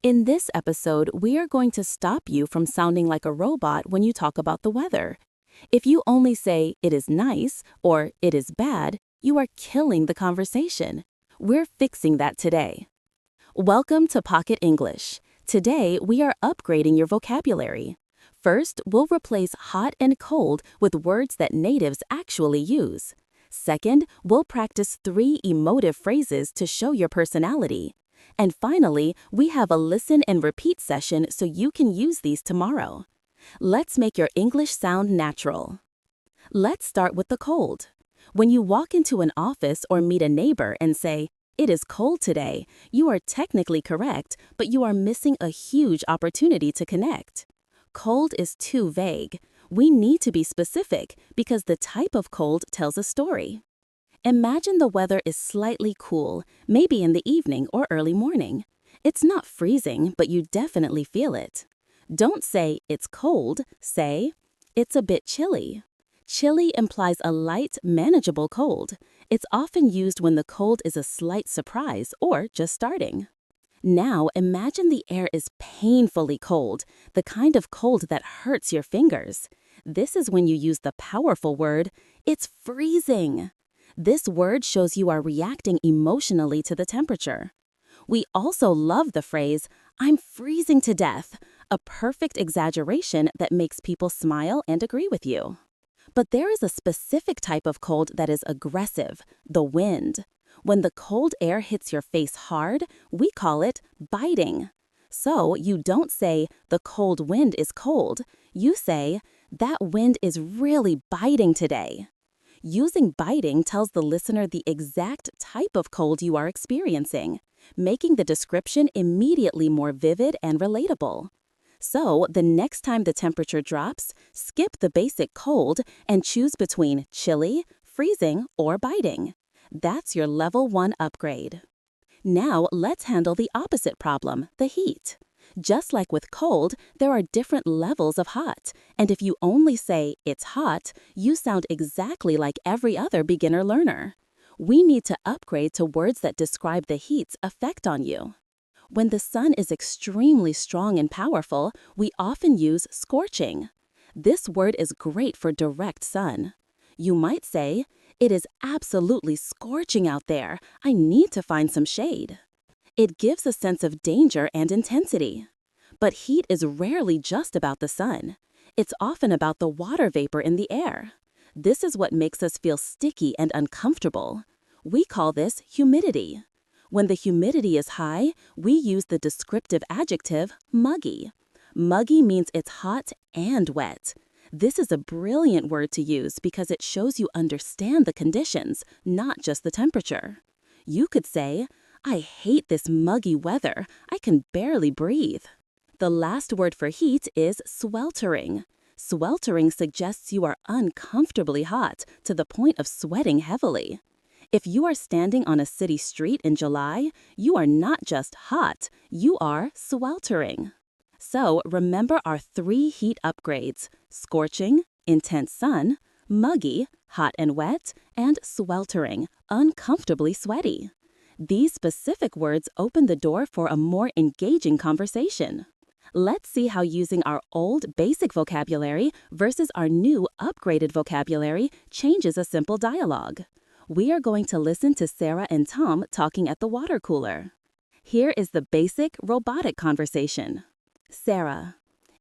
In this episode, we are going to stop you from sounding like a robot when you talk about the weather. If you only say, "it is nice," or "it is bad," you are killing the conversation. We're fixing that today. Welcome to Pocket English. Today, we are upgrading your vocabulary. First, we'll replace hot and cold with words that natives actually use. Second, we'll practice 3 emotive phrases to show your personality. And finally, we have a listen and repeat session so you can use these tomorrow. Let's make your English sound natural. Let's start with the cold. When you walk into an office or meet a neighbor and say, "It is cold today," you are technically correct, but you are missing a huge opportunity to connect. Cold is too vague. We need to be specific because the type of cold tells a story. Imagine the weather is slightly cool, maybe in the evening or early morning. It's not freezing, but you definitely feel it. Don't say, "It's cold," say, "It's a bit chilly." Chilly implies a light, manageable cold. It's often used when the cold is a slight surprise or just starting. Now imagine the air is painfully cold, the kind of cold that hurts your fingers. This is when you use the powerful word, "It's freezing." This word shows you are reacting emotionally to the temperature. We also love the phrase, "I'm freezing to death," a perfect exaggeration that makes people smile and agree with you. But there is a specific type of cold that is aggressive, the wind. When the cold air hits your face hard, we call it biting. So you don't say, "The cold wind is cold." You say, "That wind is really biting today." Using biting tells the listener the exact type of cold you are experiencing, making the description immediately more vivid and relatable. So, the next time the temperature drops, skip the basic cold and choose between chilly, freezing, or biting. That's your level 1 upgrade. Now, let's handle the opposite problem, the heat. Just like with cold, there are different levels of hot, and if you only say, "It's hot," you sound exactly like every other beginner learner. We need to upgrade to words that describe the heat's effect on you. When the sun is extremely strong and powerful, we often use scorching. This word is great for direct sun. You might say, "It is absolutely scorching out there. I need to find some shade." It gives a sense of danger and intensity. But heat is rarely just about the sun. It's often about the water vapor in the air. This is what makes us feel sticky and uncomfortable. We call this humidity. When the humidity is high, we use the descriptive adjective muggy. Muggy means it's hot and wet. This is a brilliant word to use because it shows you understand the conditions, not just the temperature. You could say, "I hate this muggy weather. I can barely breathe." The last word for heat is sweltering. Sweltering suggests you are uncomfortably hot to the point of sweating heavily. If you are standing on a city street in July, you are not just hot, you are sweltering. So remember our 3 heat upgrades: scorching, intense sun, muggy, hot and wet, and sweltering, uncomfortably sweaty. These specific words open the door for a more engaging conversation. Let's see how using our old basic vocabulary versus our new upgraded vocabulary changes a simple dialogue. We are going to listen to Sarah and Tom talking at the water cooler. Here is the basic robotic conversation. Sarah: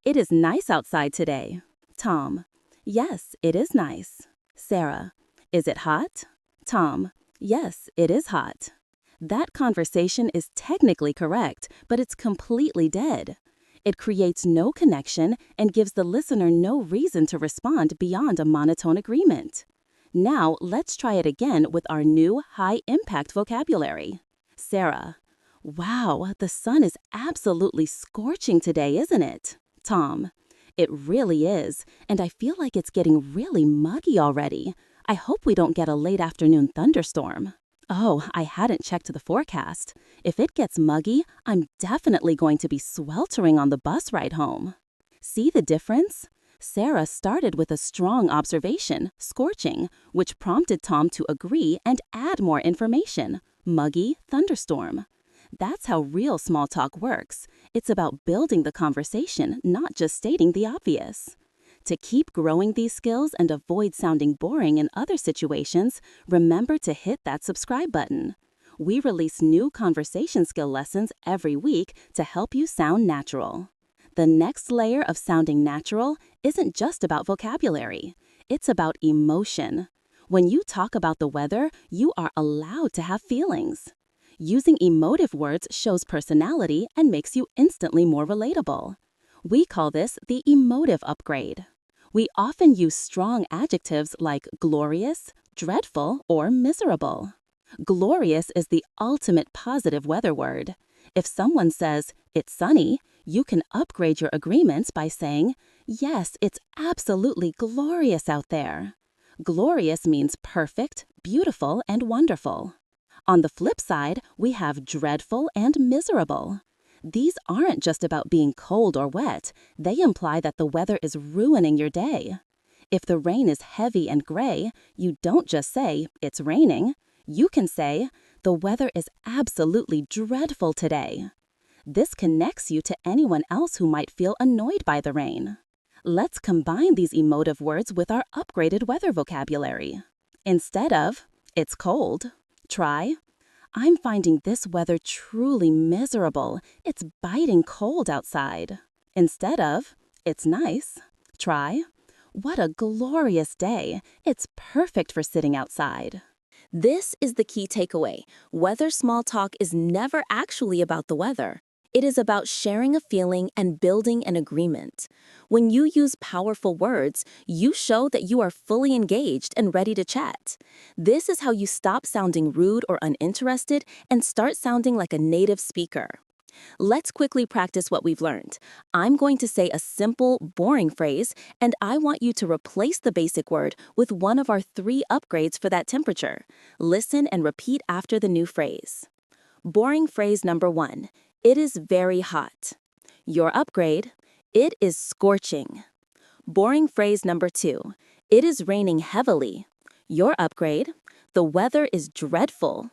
"It is nice outside today." Tom: "Yes, it is nice." Sarah: "Is it hot?" Tom: "Yes, it is hot." That conversation is technically correct, but it's completely dead. It creates no connection and gives the listener no reason to respond beyond a monotone agreement. Now, let's try it again with our new high-impact vocabulary. Sarah: "Wow, the sun is absolutely scorching today, isn't it?" Tom: "It really is, and I feel like it's getting really muggy already. I hope we don't get a late afternoon thunderstorm." "Oh, I hadn't checked the forecast. If it gets muggy, I'm definitely going to be sweltering on the bus ride home." See the difference? Sarah started with a strong observation, scorching, which prompted Tom to agree and add more information, muggy, thunderstorm. That's how real small talk works. It's about building the conversation, not just stating the obvious. To keep growing these skills and avoid sounding boring in other situations, remember to hit that subscribe button. We release new conversation skill lessons every week to help you sound natural. The next layer of sounding natural isn't just about vocabulary. It's about emotion. When you talk about the weather, you are allowed to have feelings. Using emotive words shows personality and makes you instantly more relatable. We call this the emotive upgrade. We often use strong adjectives like glorious, dreadful, or miserable. Glorious is the ultimate positive weather word. If someone says, "It's sunny," you can upgrade your agreements by saying, "Yes, it's absolutely glorious out there." Glorious means perfect, beautiful, and wonderful. On the flip side, we have dreadful and miserable. These aren't just about being cold or wet, they imply that the weather is ruining your day. If the rain is heavy and gray, you don't just say, "It's raining." You can say, "The weather is absolutely dreadful today." This connects you to anyone else who might feel annoyed by the rain. Let's combine these emotive words with our upgraded weather vocabulary. Instead of, "It's cold," try, "I'm finding this weather truly miserable. It's biting cold outside." Instead of, "It's nice," try, "What a glorious day. It's perfect for sitting outside." This is the key takeaway. Weather small talk is never actually about the weather. It is about sharing a feeling and building an agreement. When you use powerful words, you show that you are fully engaged and ready to chat. This is how you stop sounding rude or uninterested and start sounding like a native speaker. Let's quickly practice what we've learned. I'm going to say a simple, boring phrase, and I want you to replace the basic word with one of our 3 upgrades for that temperature. Listen and repeat after the new phrase. Boring phrase number 1. It is very hot. Your upgrade, it is scorching. Boring phrase number 2. It is raining heavily. Your upgrade, the weather is dreadful.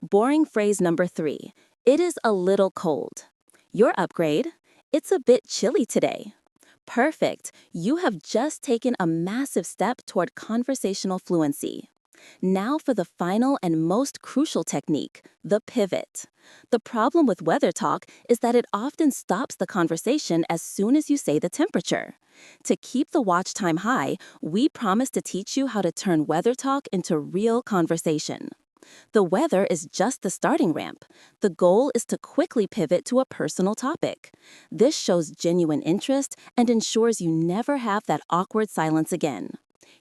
Boring phrase number 3. It is a little cold. Your upgrade, it's a bit chilly today. Perfect. You have just taken a massive step toward conversational fluency. Now for the final and most crucial technique, the pivot. The problem with weather talk is that it often stops the conversation as soon as you say the temperature. To keep the watch time high, we promise to teach you how to turn weather talk into real conversation. The weather is just the starting ramp. The goal is to quickly pivot to a personal topic. This shows genuine interest and ensures you never have that awkward silence again.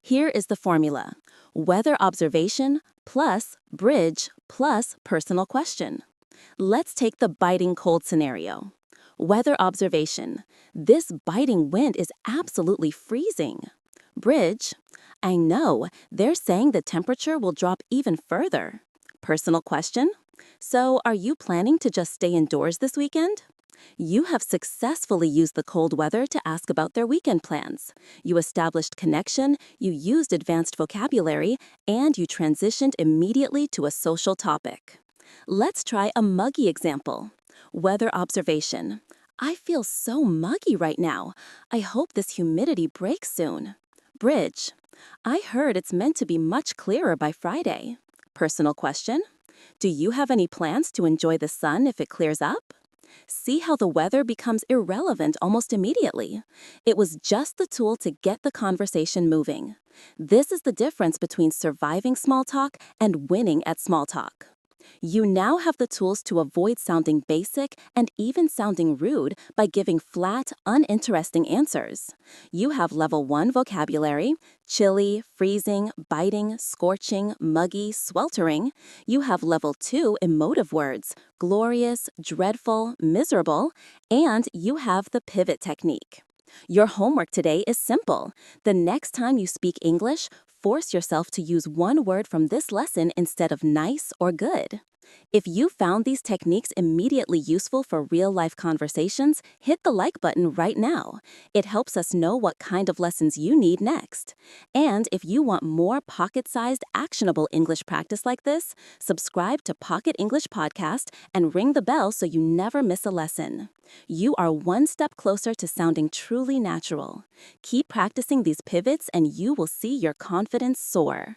Here is the formula. Weather observation plus bridge plus personal question. Let's take the biting cold scenario. Weather observation. This biting wind is absolutely freezing. Bridge. I know, they're saying the temperature will drop even further. Personal question. So, are you planning to just stay indoors this weekend? You have successfully used the cold weather to ask about their weekend plans. You established connection, you used advanced vocabulary, and you transitioned immediately to a social topic. Let's try a muggy example. Weather observation. I feel so muggy right now. I hope this humidity breaks soon. Bridge. I heard it's meant to be much clearer by Friday. Personal question. Do you have any plans to enjoy the sun if it clears up? See how the weather becomes irrelevant almost immediately. It was just the tool to get the conversation moving. This is the difference between surviving small talk and winning at small talk. You now have the tools to avoid sounding basic and even sounding rude by giving flat, uninteresting answers. You have level 1 vocabulary, chilly, freezing, biting, scorching, muggy, sweltering. You have level 2 emotive words, glorious, dreadful, miserable, and you have the pivot technique. Your homework today is simple. The next time you speak English, force yourself to use one word from this lesson instead of nice or good. If you found these techniques immediately useful for real-life conversations, hit the like button right now. It helps us know what kind of lessons you need next. And if you want more pocket-sized, actionable English practice like this, subscribe to Pocket English Podcast and ring the bell so you never miss a lesson. You are one step closer to sounding truly natural. Keep practicing these pivots and you will see your confidence soar.